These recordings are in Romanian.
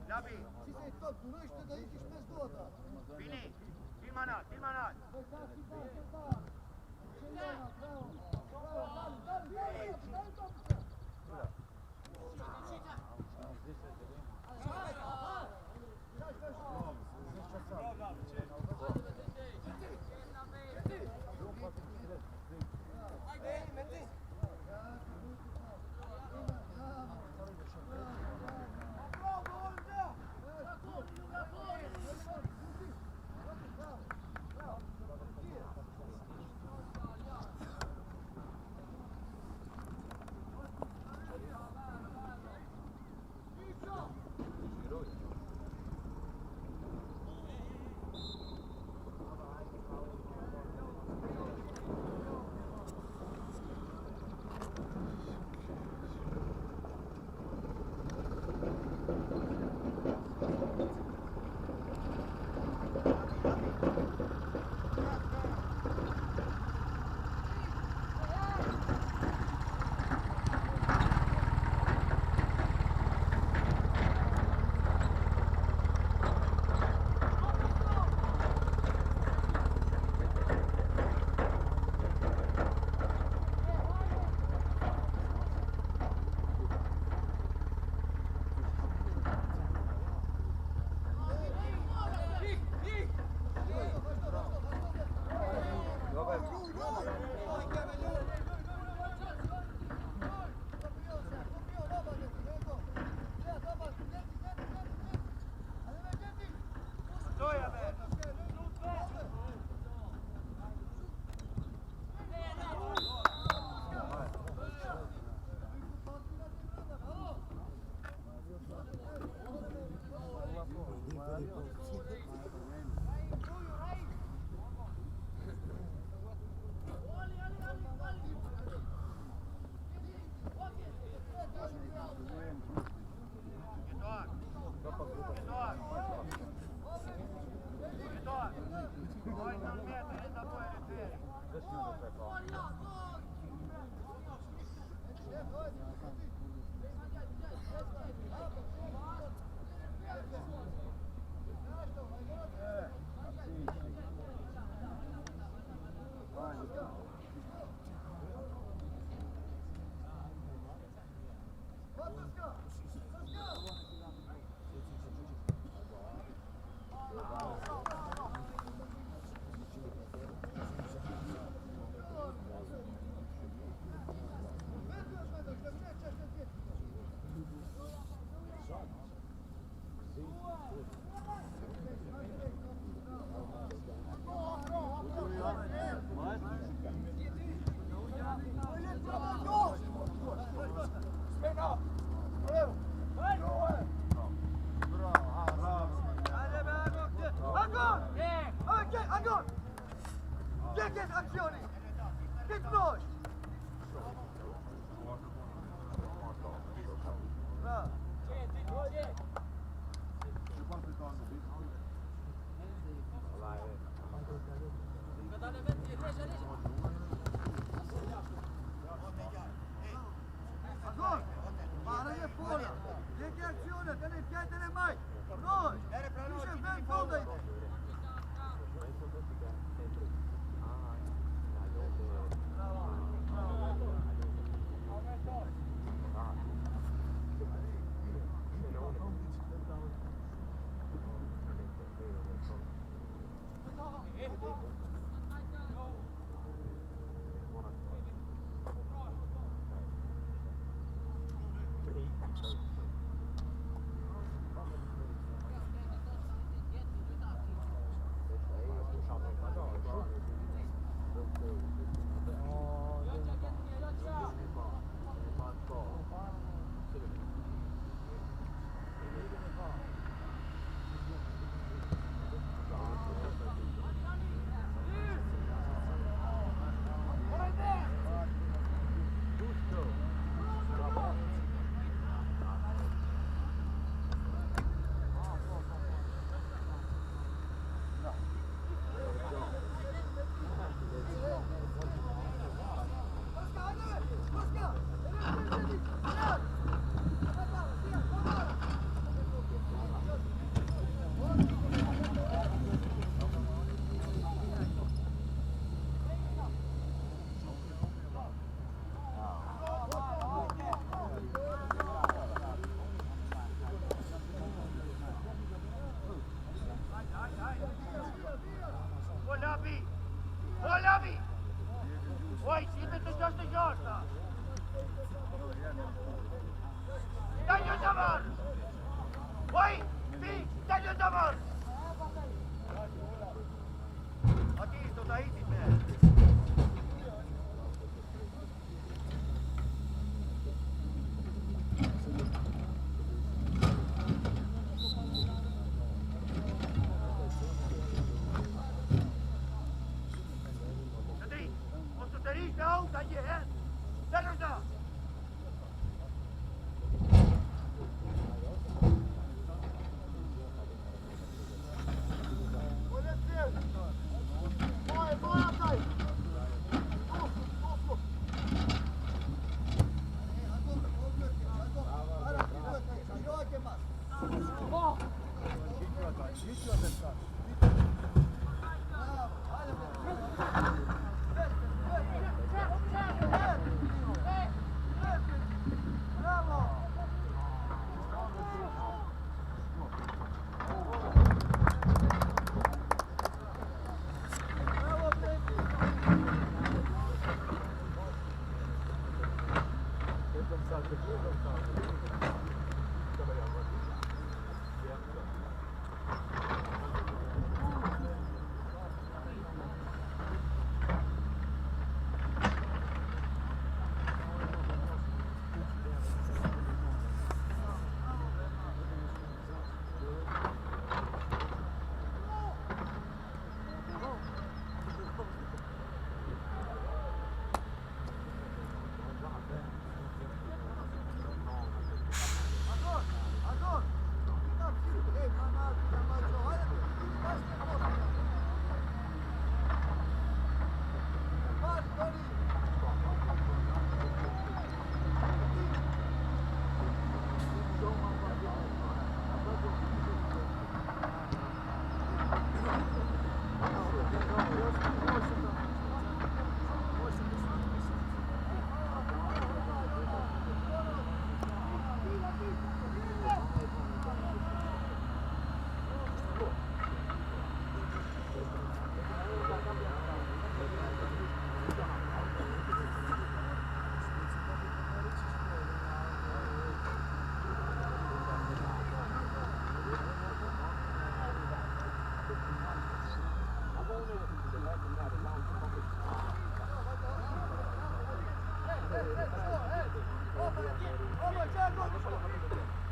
Gabi! Ci sei tot, nu ești de aici, ești pe zdota. Vini! Filmanat, filmanat! Nici eu de stat. Bravo, haide, bravo!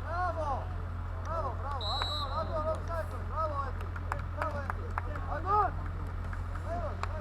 Bravo! Bravo, bravo! Ador, offside! Bravo, Edi! Bravo, Edi! Ador! Evo, evo!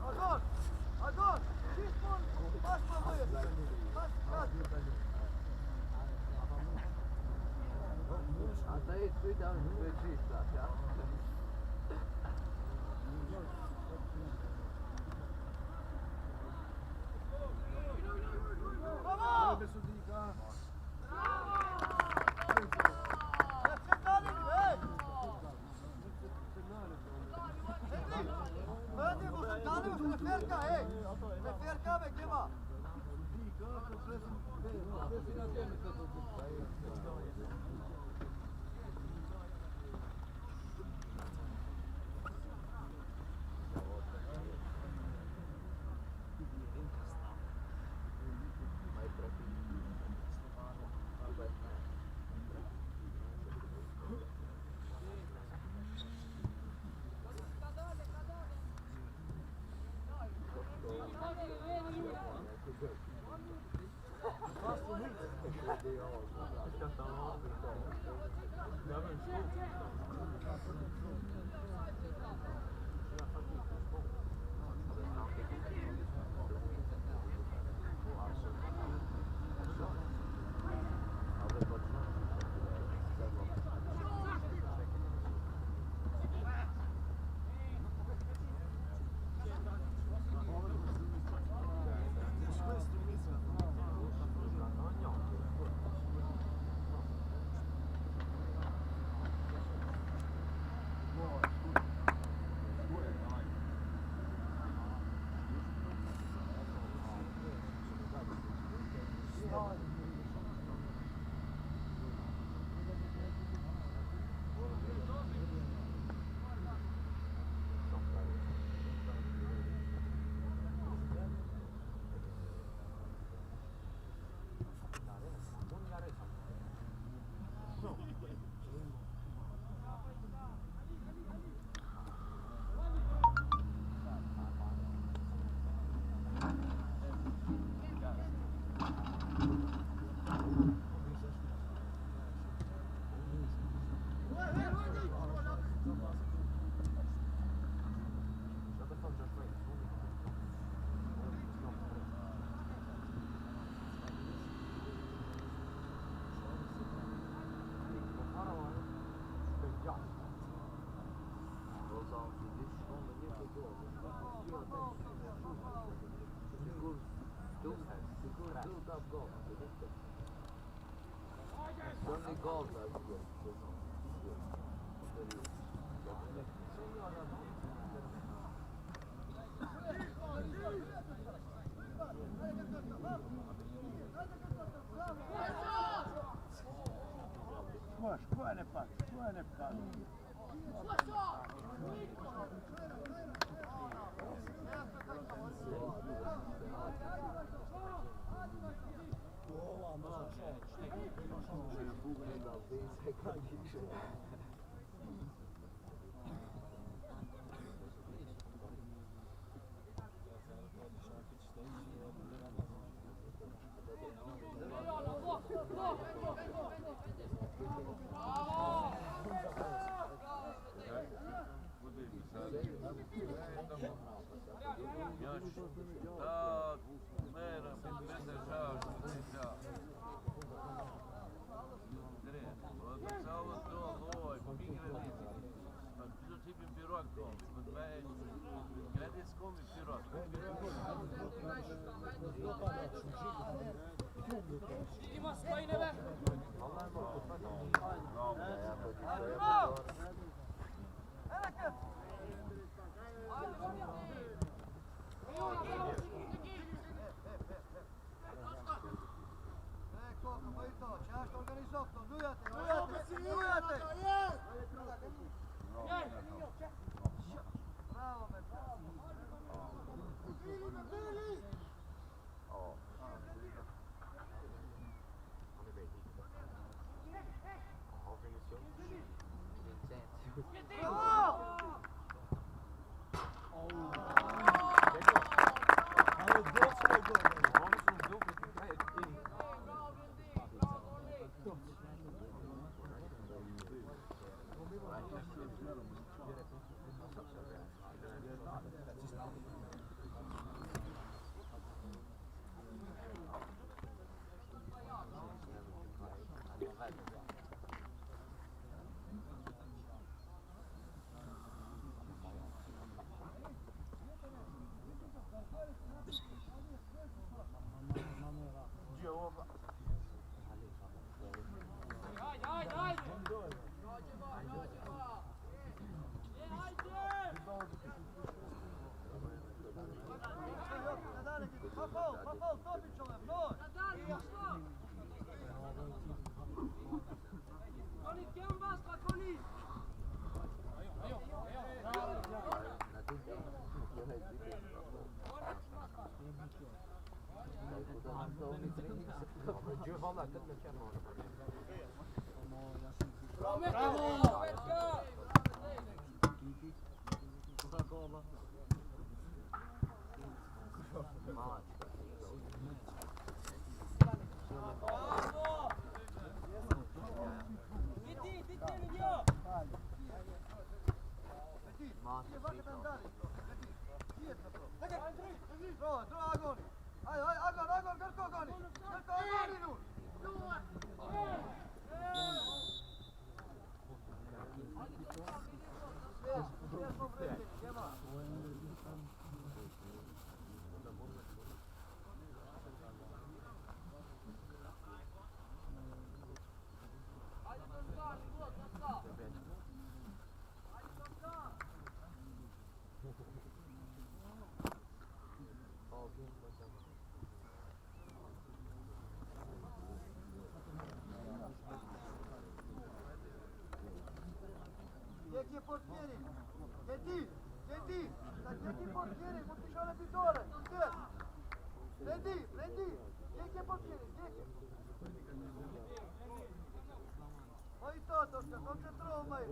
Azon! Azon! Și spun! Pas pe băieți! Pas, gata! Asta e uite, am specist, așa. Bravo! Škoja ne pada. Pa fal, Topićove, broj! Konit, kjem vas, pa konit! Gdje portieri? Gdje ti? Da gdje ti portieri? Mu ti šale ti dole. Prendi. Gdje portieri? Ma i to, Toška, koncentrova maj.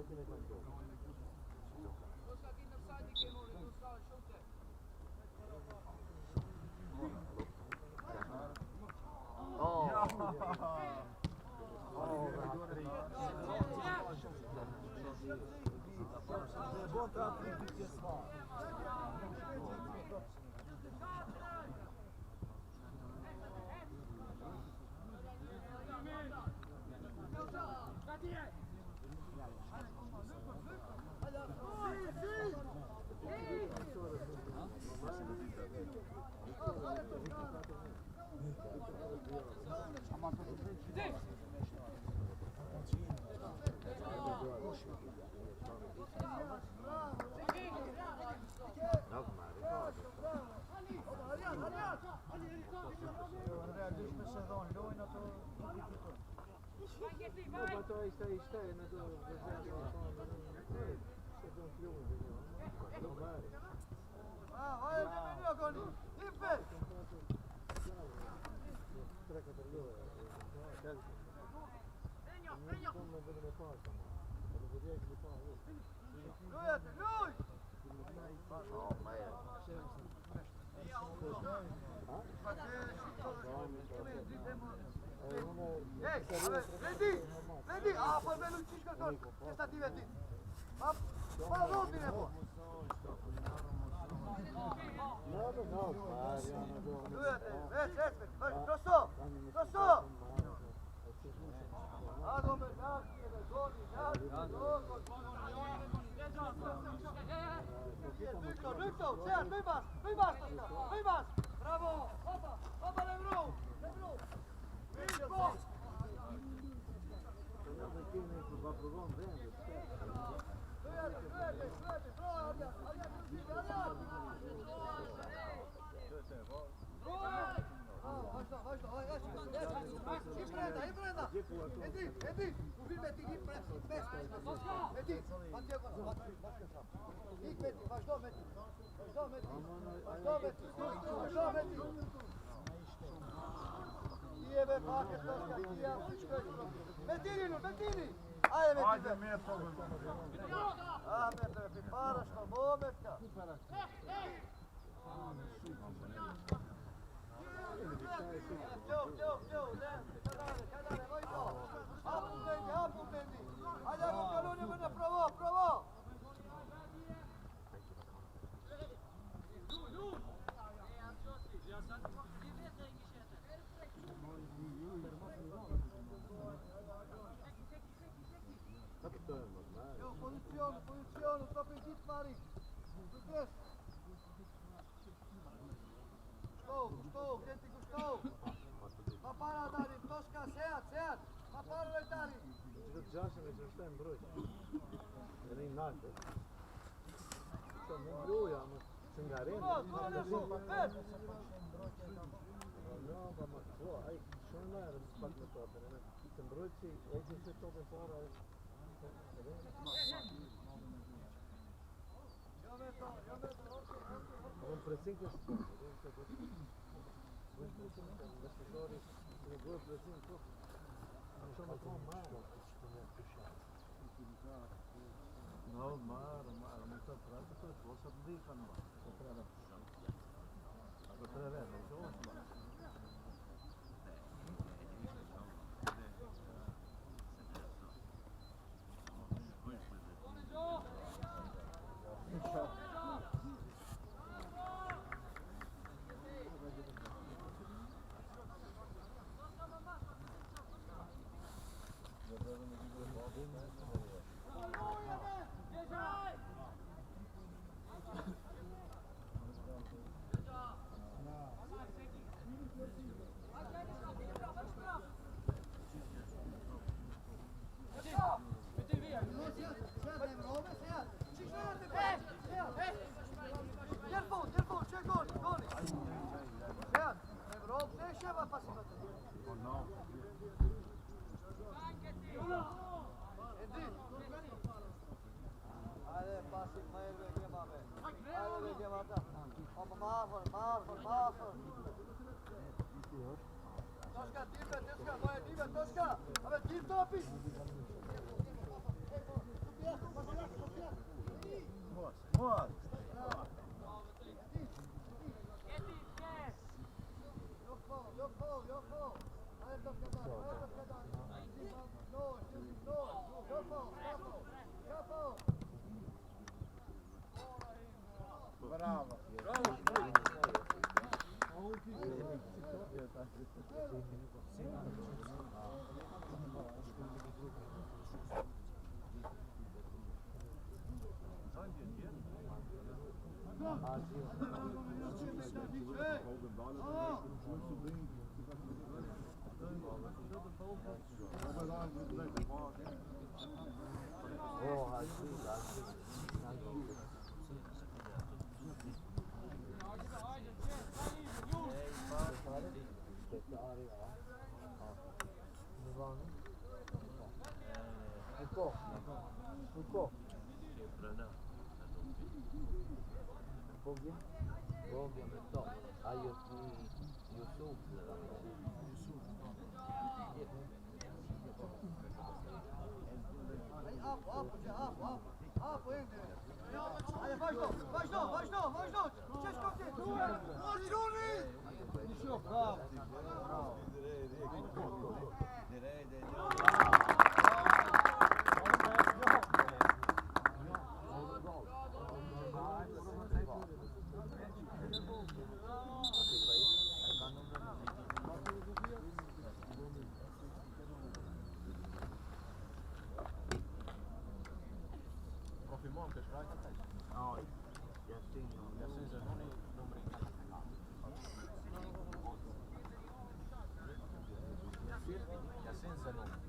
Vedi, a poi me l'uccisco tutto, che sta divertendo. Ma l'ordine poi. Prosto! Lukto, Sead, nu vas! Bravo! Hoppa, Lebro! Edi, uvimeti i Edi, pa dijagonal, ik meti, baš do meti. Ijebe, paket, toška, tija, Metini! Ajde, Metini! A, Metine, priparaš na momentka. Ćao, kadare, vojko. Apuntendi. Ajde, Kalunje, mene, provo! Posizione, proprio in dit, Mari. Succes. Što, gdje ti što? Pa para, Darin, Toška, Sead. Pa para, Darin. Zašto mi se štem broj? Da ne im nađe. Što, ne broj, Cingarena. Go, Lepo, već! No, ma ko, aj, što ima respekt to, da ne. Ten brojci, ovdje se to be fora. On presinke se. No, mar, non so, però questo cosa dicono. Potrebbe Toška, ale tím to opis! Moc. Joko! Ale Toška dá, Joko! Bravo. Bogiem to, a Yusuf. Up, ale weź do! Ciężko ty! Nisiu, brawo! Confirmou que vai? No, Yasin Zanoni numri Yasin Zanoni.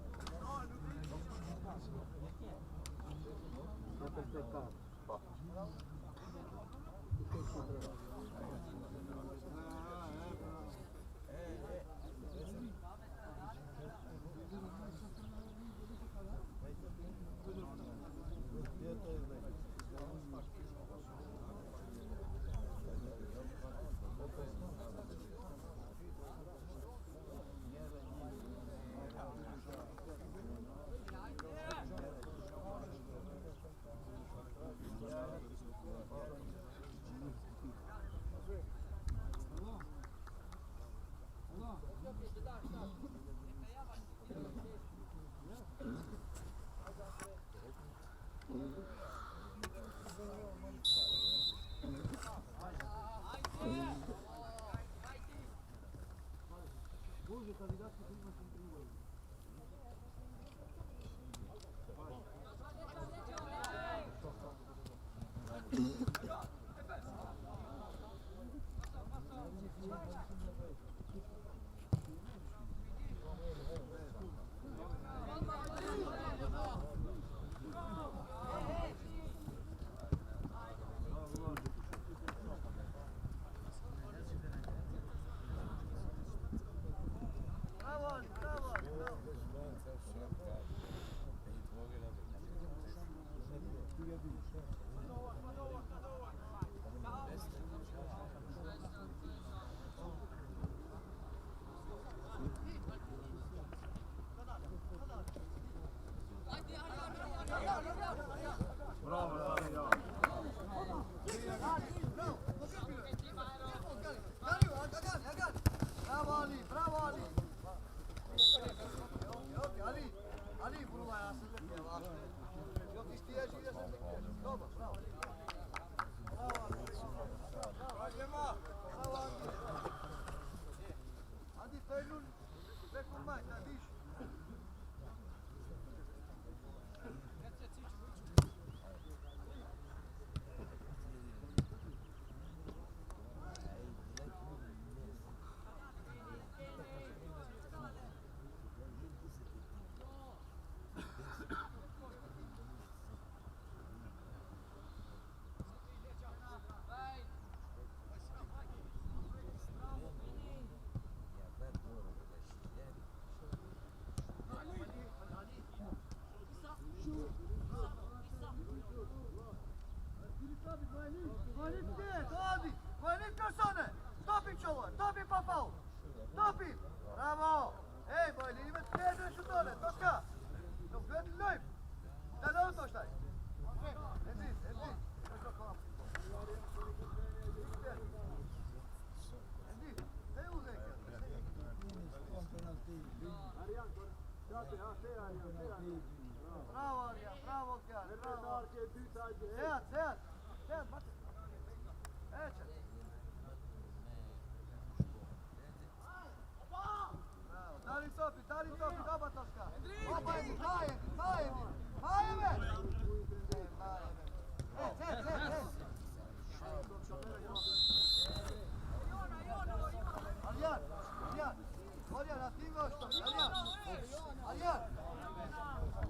Topi pa faul! Topi! Bravo! Ej, moj livet, tredje su dole, točka! Nog vet löp! Där långt Torstein! En dit! En dit! Det är osäkert! Bravo Arjan, bravo Oskar, bravo! Sejat, Mate! Eće! Dali topi, dobar Toška! Opa je mi, maje me! Arjan, a ti imaš to, Arjan,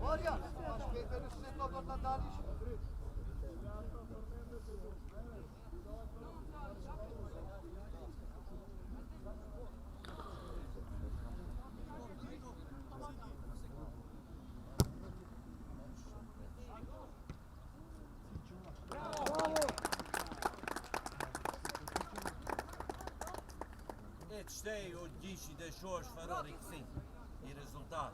baš 5 minuta se dobro nadaniš. Shtej o gjishi dhe shosh farori kësi i rezultat.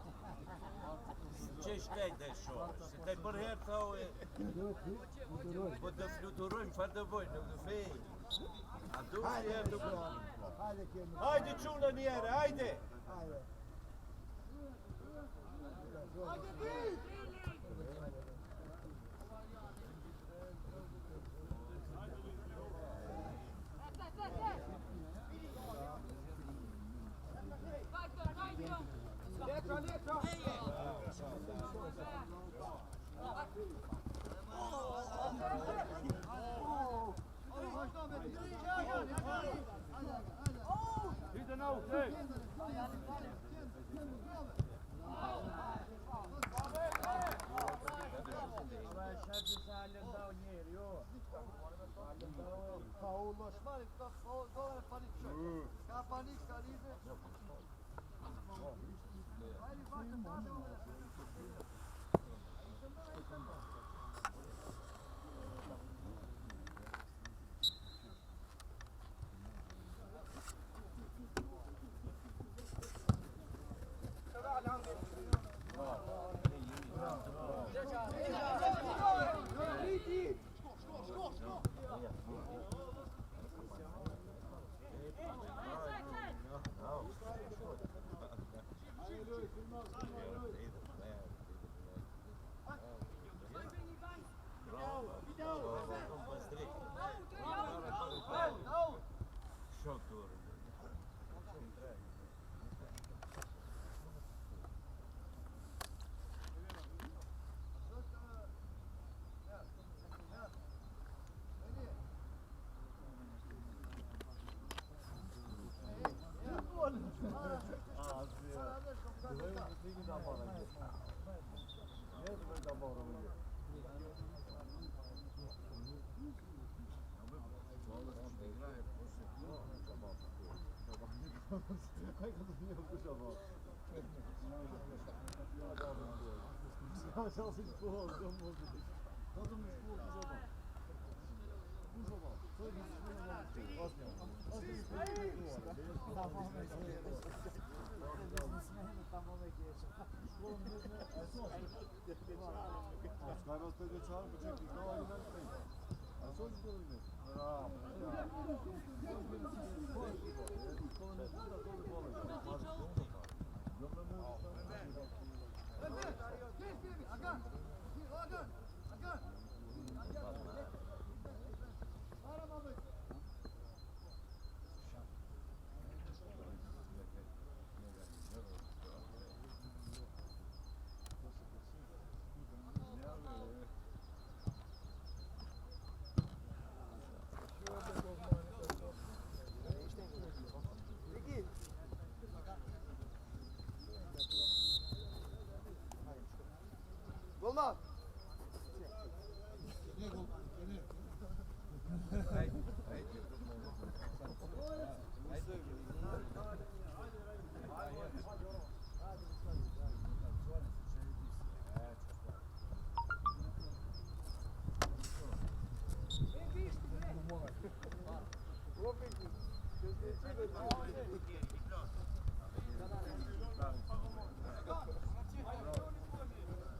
Që shtej dhe shosh? Se kaj për herë thau e... Po të fluturojmë, farë të vojnë, nuk të fejnë. A du si herë të vojnë. Hajde quna njerë, hajde! Ulaşmarik, dolar panik çok. Ska panik, ska rize. Haydi bakın, tabi olur. Zelfs in voor, dat moet ik. Dat moet ik voor zo. Hoezo dan? Zo die als die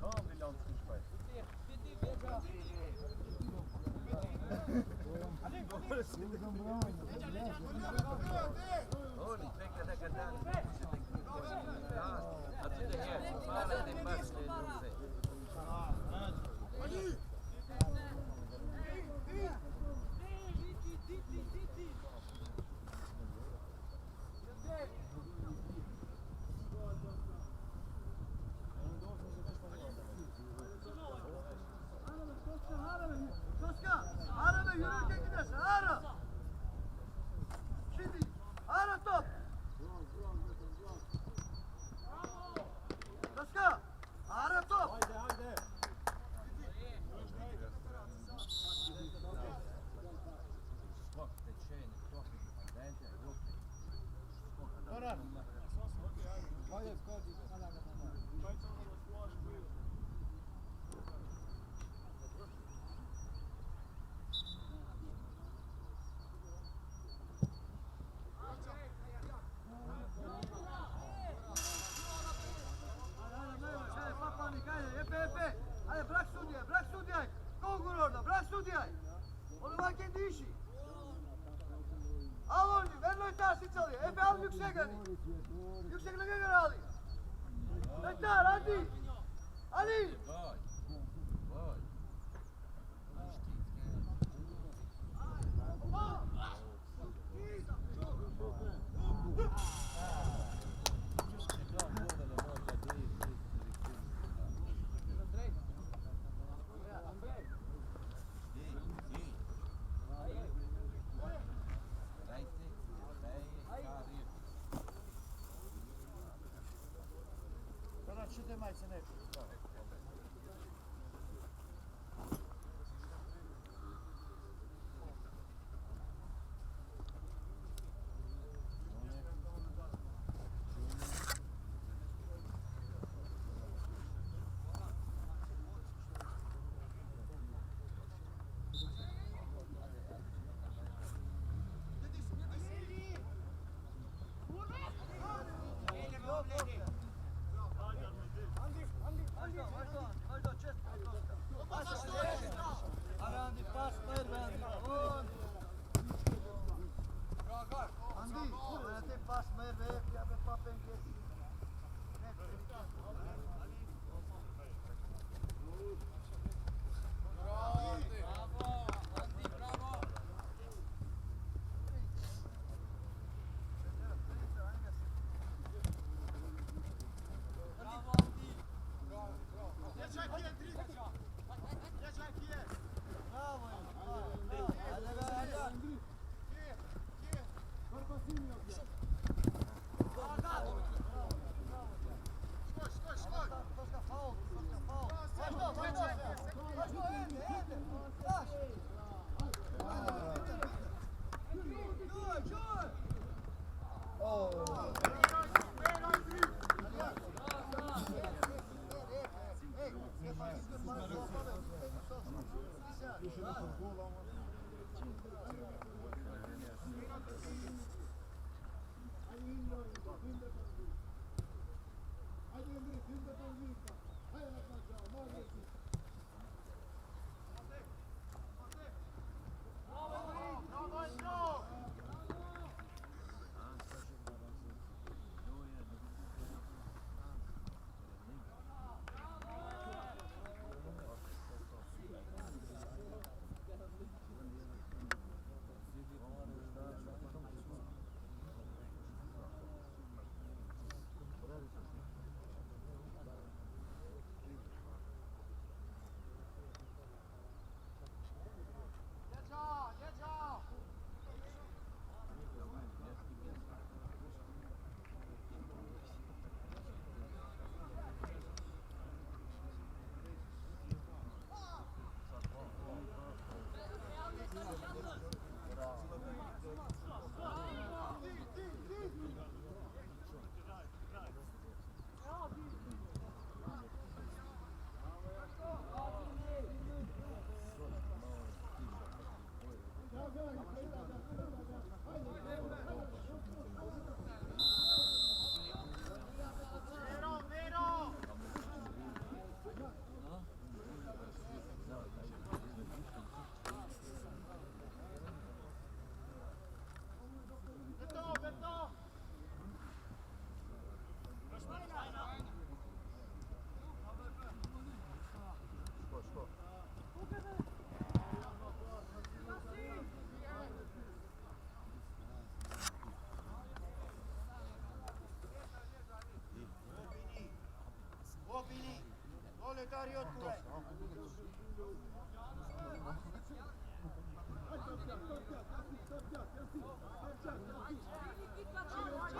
Kom, William, Fußball. Oni, čeka da ga dan. A tu da je, mala da je baš ne duze. Toska, ara be yürürken gidersin, ara. Şimdi, ara top. Toska, ara top. Haydi haydi. Skok, tečenje, skok, dajte, ruke. Koran. Haydi skoči. Hadi papanik, hadi, epe. Hadi bırak Sudyay. Kongur orada, bırak Sudyay. Onu var kendi işi. Al onu, ver lo tersi çalıyor. Epe al yüksek hadi. Yüksekliğe göre alayım. Bekler hadi. Hadi. Vai, vai. Koran, și de mai să ne Koş.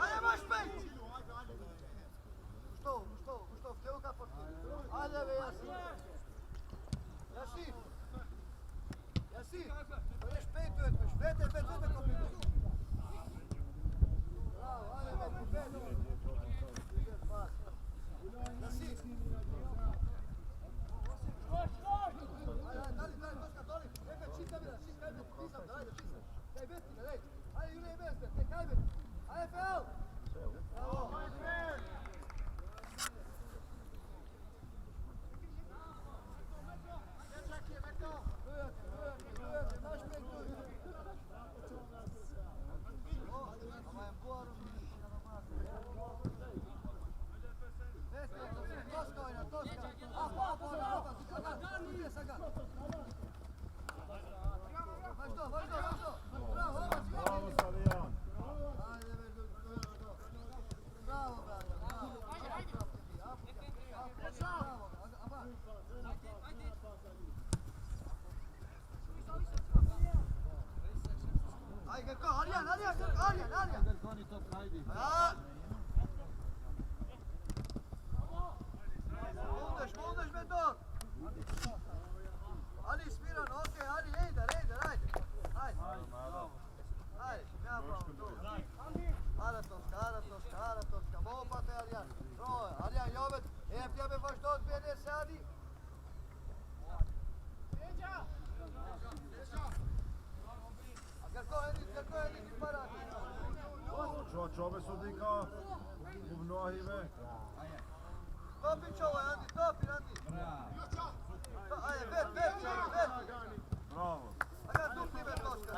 Ajde, maš pet! Što, htio ga portir. Ajde, ve, Jasif, to je špejtu, špete, komplinu. Bravo, ajde, ve, Jasif. Dali, Toska, doli. Ebe, čista bila, pisam, ajde, pisam. Daj, Bettina, daj. Ajde, Julije, Besbet, daj, Kajbet. Ajde, Fel. Bravo. Bravo, Savijan. Ajde, Arjan! Moldeš, mentor! Ali, smiran, okej, Ali, ejder, ajde! Ajde, nema problem. Aratoska, mopate, Arjan. Troje, Arjan, Jovet, Epljame baš do odbijene sadi. A kako je Niki parati? Čobe su dika u mnohime. Topi čovo, Andi. Ajde, bet. Bravo. Ajde, dupli bet, Toska.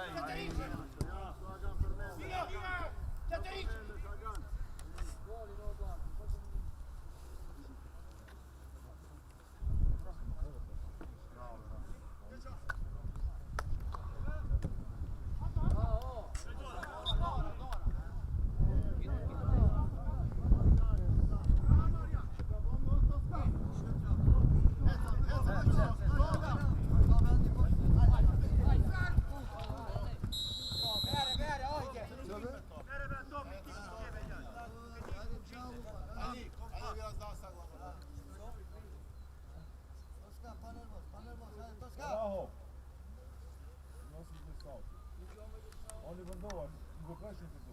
Bravo. Nosi se stav. On je vrdovan, go prešite tu.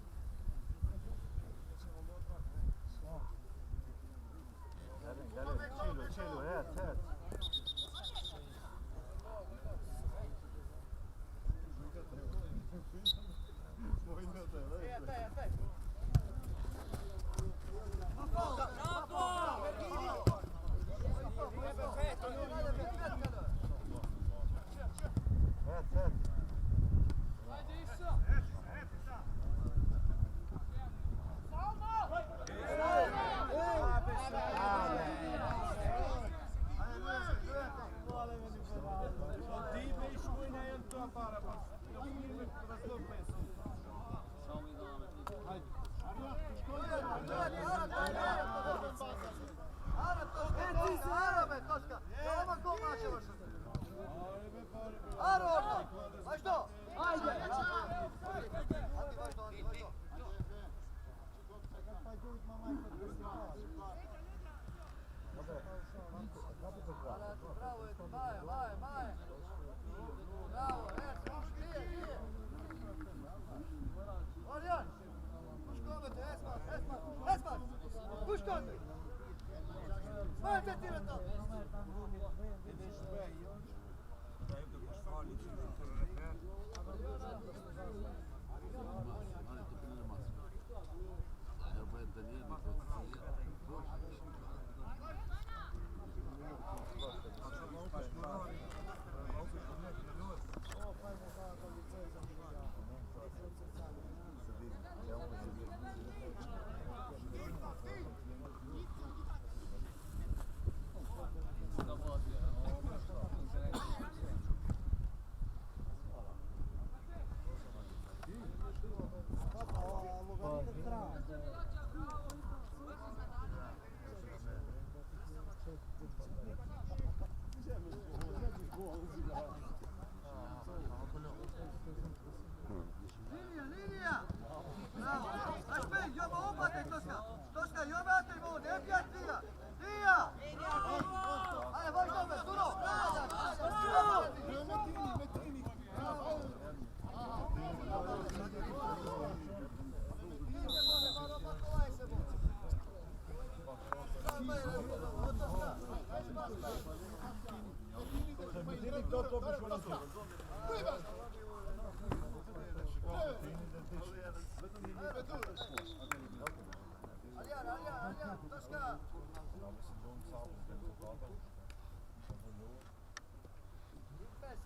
Čilo, het. Linija! Bravo! Ašpej, joba opate, Toska! Toska, joba te mo, ne pjat Dija! Dija! Ajde, baš dobro, Duro! Alja, Toska!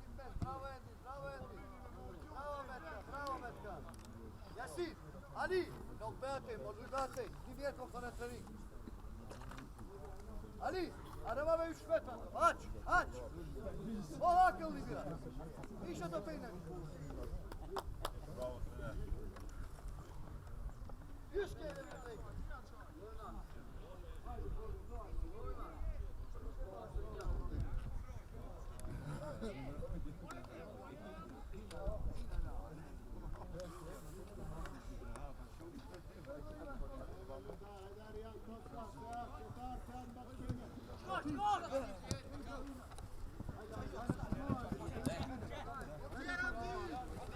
Impes, bravo Andy! Bravo Metka! Yasin, Ali! Nog buiten, moet u buiten. Die weer komt van het training. Ali, araba ve 3 metre. Aç! O akıllı biraz. İş o topuyla. 100 kere bir.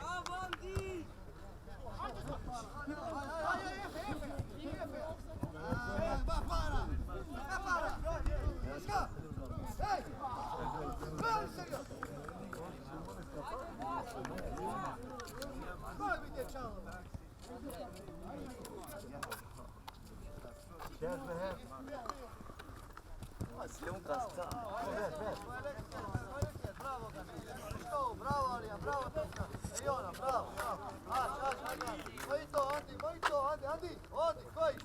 Bravo, Andy! Para! Toska! Hey! Böyle serio! Böyle bir de çalın. Bravo Alija, bravo Toska. Ejona, bravo. Aç. Mojito, Andi, koji?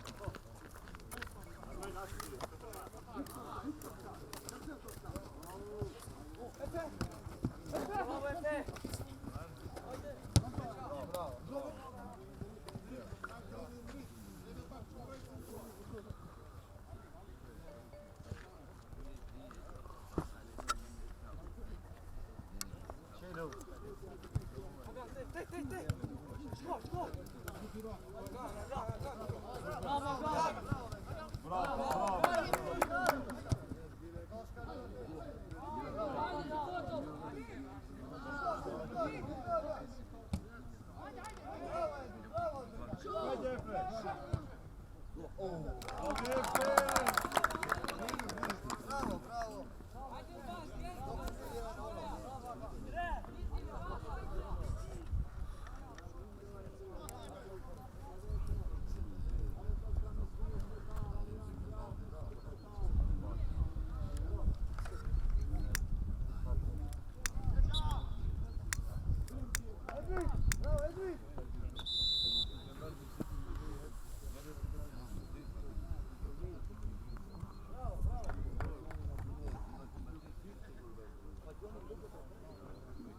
Bravo. Edwin!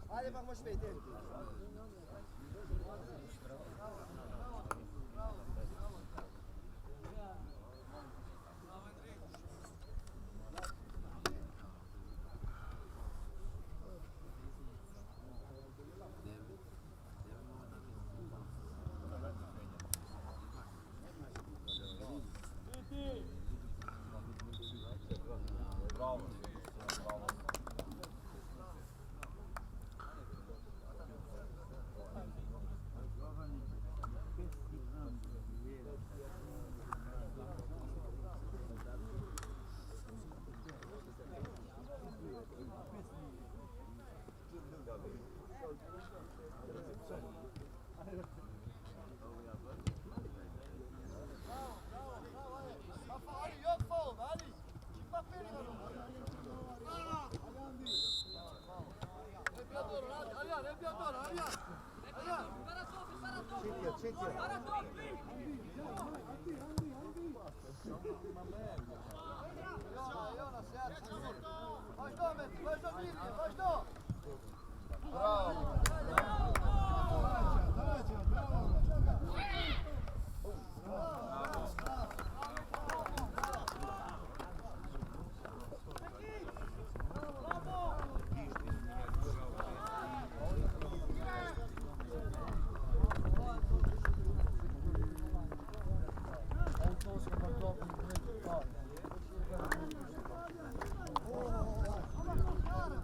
Hadi bak boş beydi.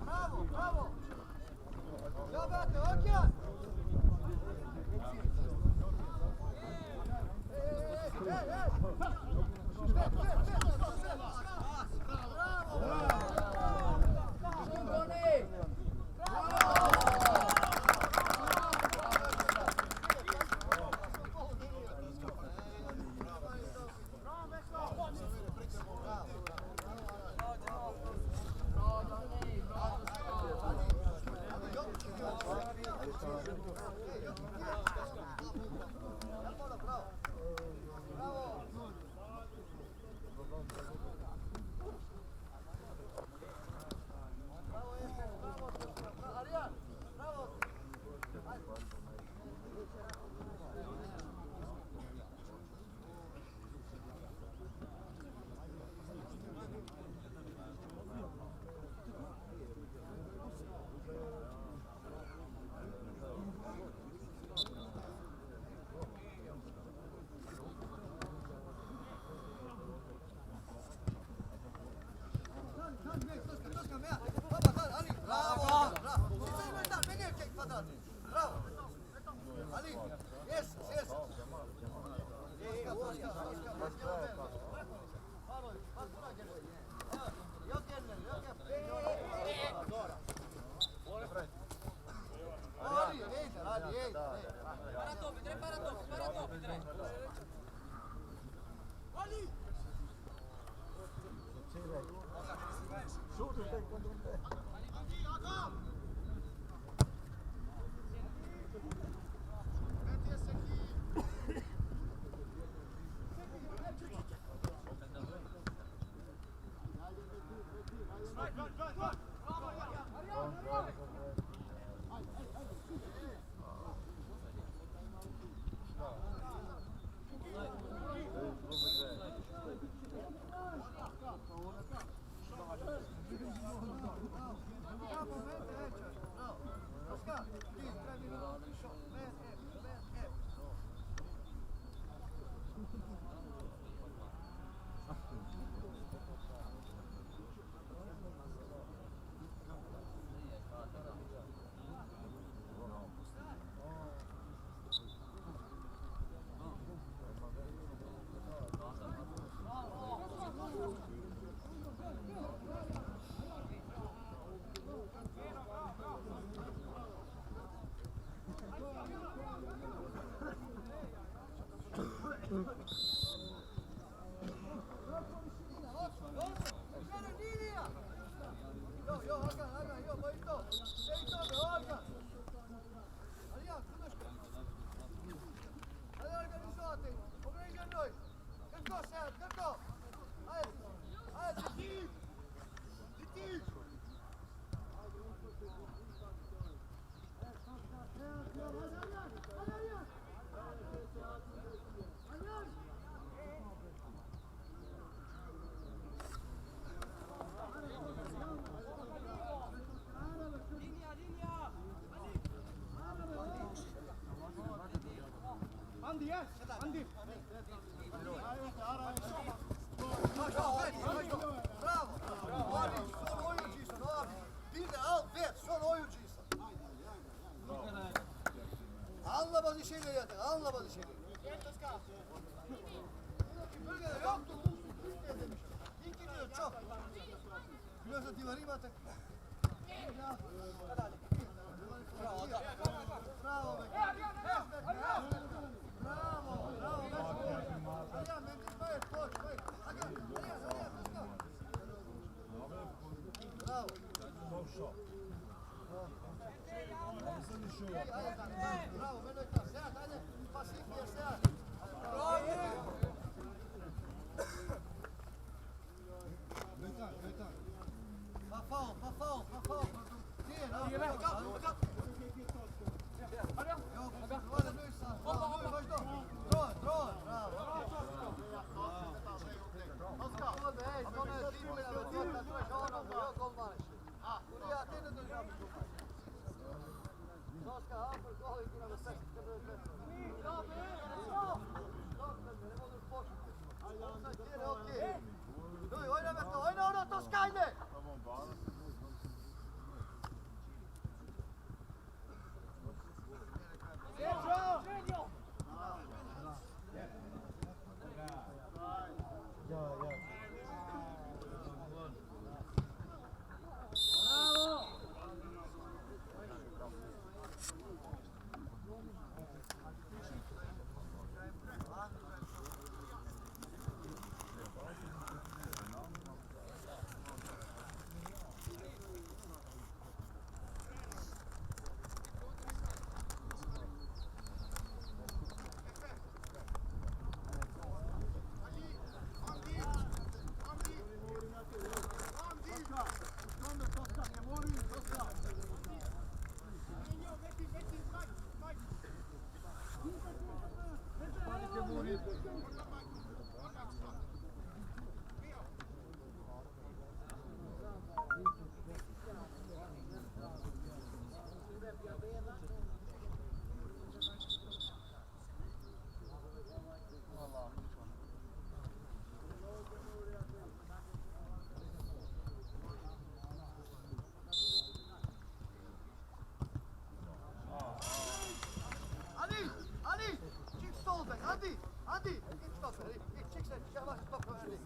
Bravo, bravo. Jobate, Okjan. Anla bazı şeyler yatın, anla bazı şeyler. Bölgede yoktu. İlk gidiyor çok. Biliyorsa divarı batık. Bravo. Bravo. Bravo, Mendoza, certo, olha, paciência, certo. Fafão. Doska, Ali! Ali! Çık sol bek, hadi! Hadi! Git stoper, git çık sen, yavaş stoper hadi.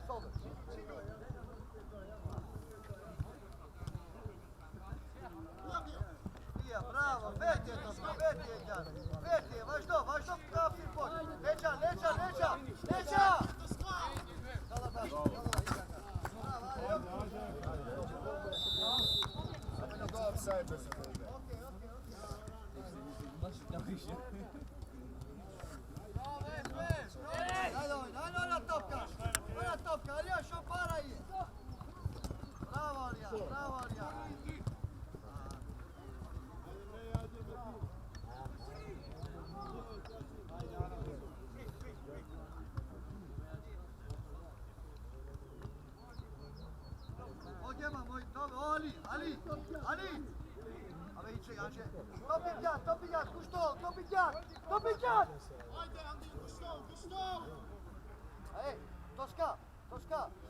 Sol bek, çık. Iya, bravo, Vetje to, Vetje Jan. Vetje, vaš do pravi pot. Leća! Dala baš, bravo, ajde. Go offside bez toga. Ajde na topka. Ona topka, Arija šopara je. Bravo Arija. Odjema moj, dobro, Ali. Ave iće, Janče. Topikjak, kušto, topikjak. Ajde, Andi, gusto! Ej, Toska.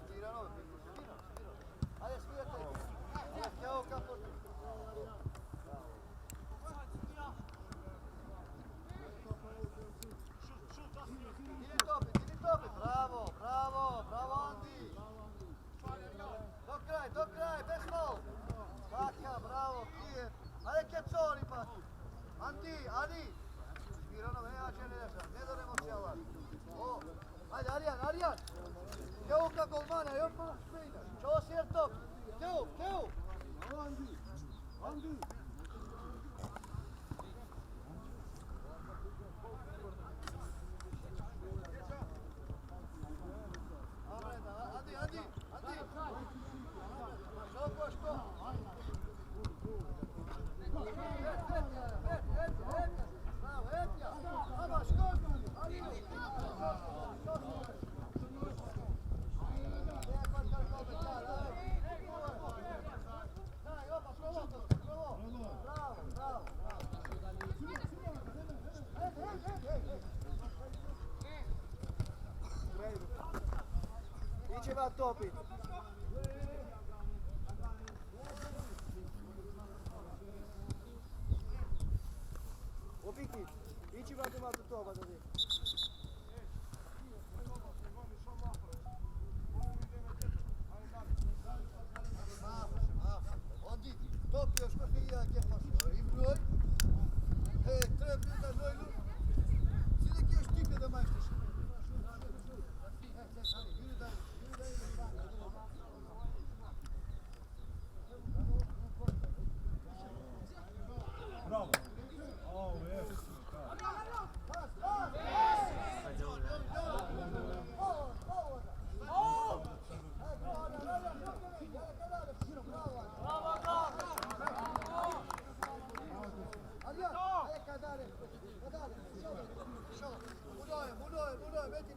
Svira nove, svira. Ajde, svirate. Evo kako. Idi topi. Bravo, Andi. Do kraj, bez gol. Taka, bravo, Kijev. Ajde, Keconi pa. Andi. Svira nove, ne doremo cijela. Ajde, Arjan. Kevu ka golmana, još malo sprinta. Čovo si jer top. Kevu. Andi! Andi. Što? Bravo, Epja. Ama, što? Bravo. Ići va topit. Opiki, ići va tu topa da vi. Andi, top još ko ti ja kepa. I broj. Treba pita broj. Si neki još tipe da majštiš. Bravo! Ovo je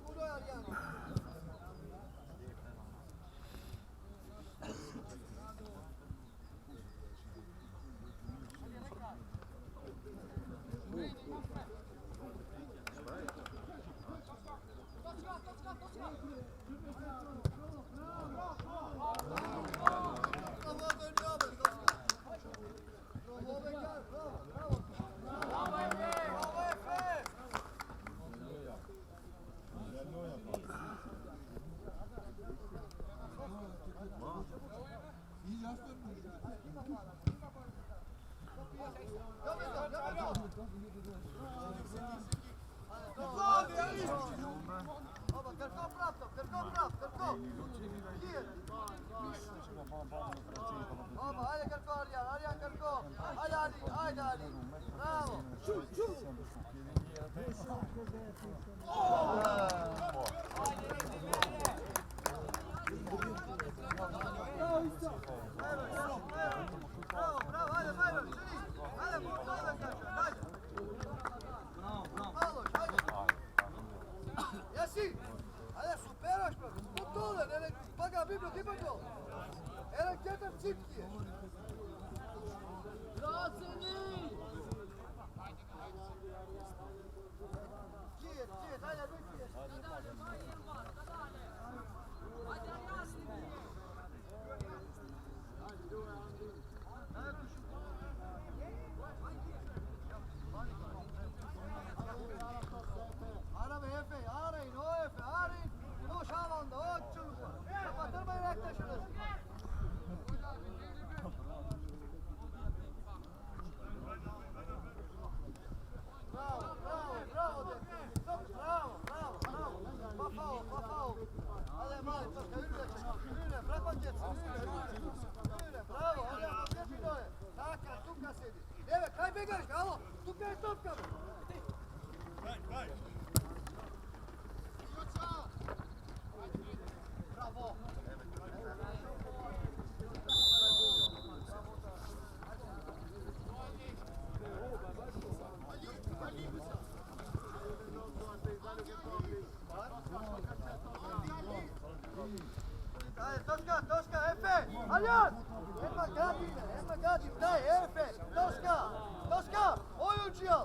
Budoje, Arjan. Ajde Grko, Arjan Grko, ajde Ali, bravo. Bravo, ajde Majro, želi, ajde, ajde. Malo, ajde. Dale, točka, Jure, preko djeca. Jure, bravo, Adrian, sjeći dole. Taka, stuka sedi. Evo, kaj begaš, alo, stuka je topka. Bravo. Daj, točka, Efe, Aljan! Ema Gadin, daj, Efe, točka, ojučio!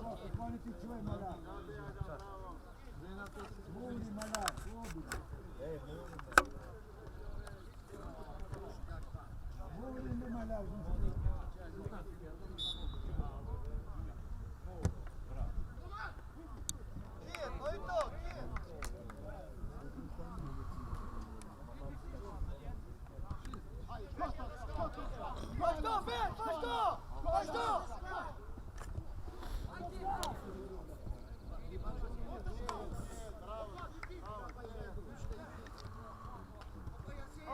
Kije, to je to, kije! Paš to, Fer, paš to! Paš to!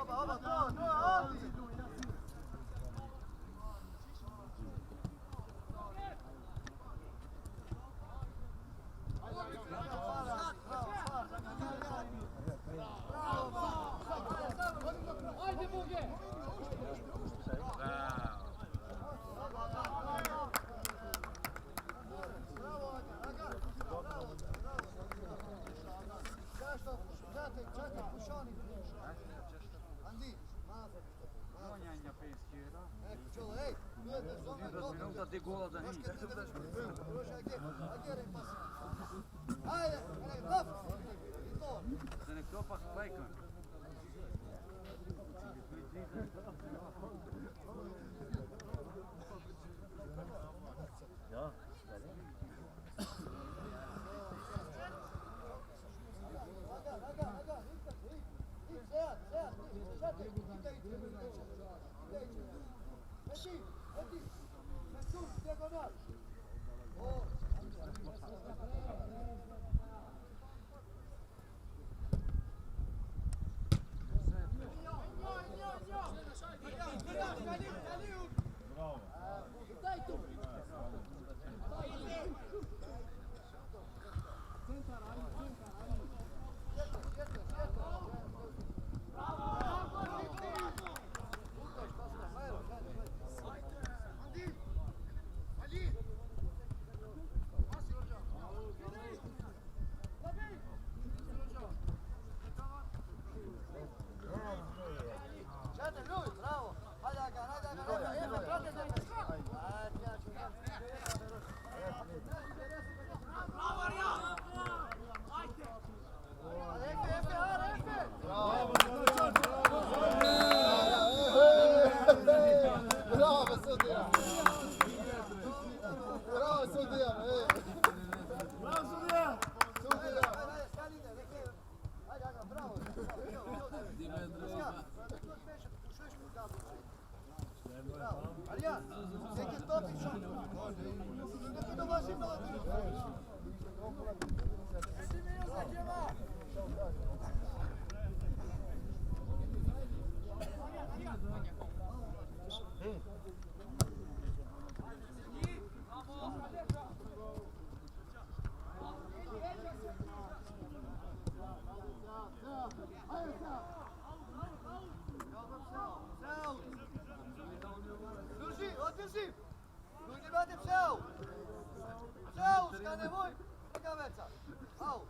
Oba, to, Aldi! Ajde, Muge! Čekaj, pušani. Andi, Ronjanja penskera. čulo, ej, gledaj, zona je dobro. Minuta ti gola da Još nije. kad ideš, agjeraj pas. Ajde, laf. I to. Se nek topak spajkan. Ja. Aga, Seat, šati, Eti, Mesut, dijagonal. O, Čete, Ljuj, bravo. Hajde, Efe, prate se. Efe, ara, Efe. Bravo, sudija! Bravo, sudija! Bravo, sudija! Sudija! Ajde, stani, ajde, Aga, bravo. Bravo. Arijan, neki topi šut. Neki domaći nogi. Jesi mi još zakljeva? Drži! Ljudi imate pseu! Pseu, skane moj! Gaveca! Au!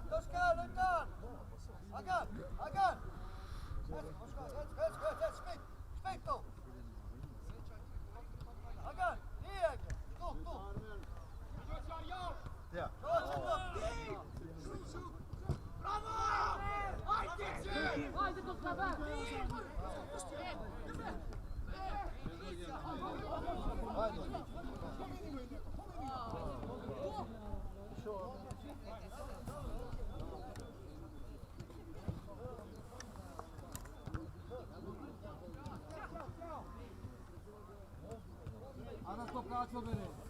Toska, Lojtan! Agan! Spejt to! Agan, nije Agan! Tu! Ja. Dođe to! Ajde, Toska, ven! Ajde! Terzo per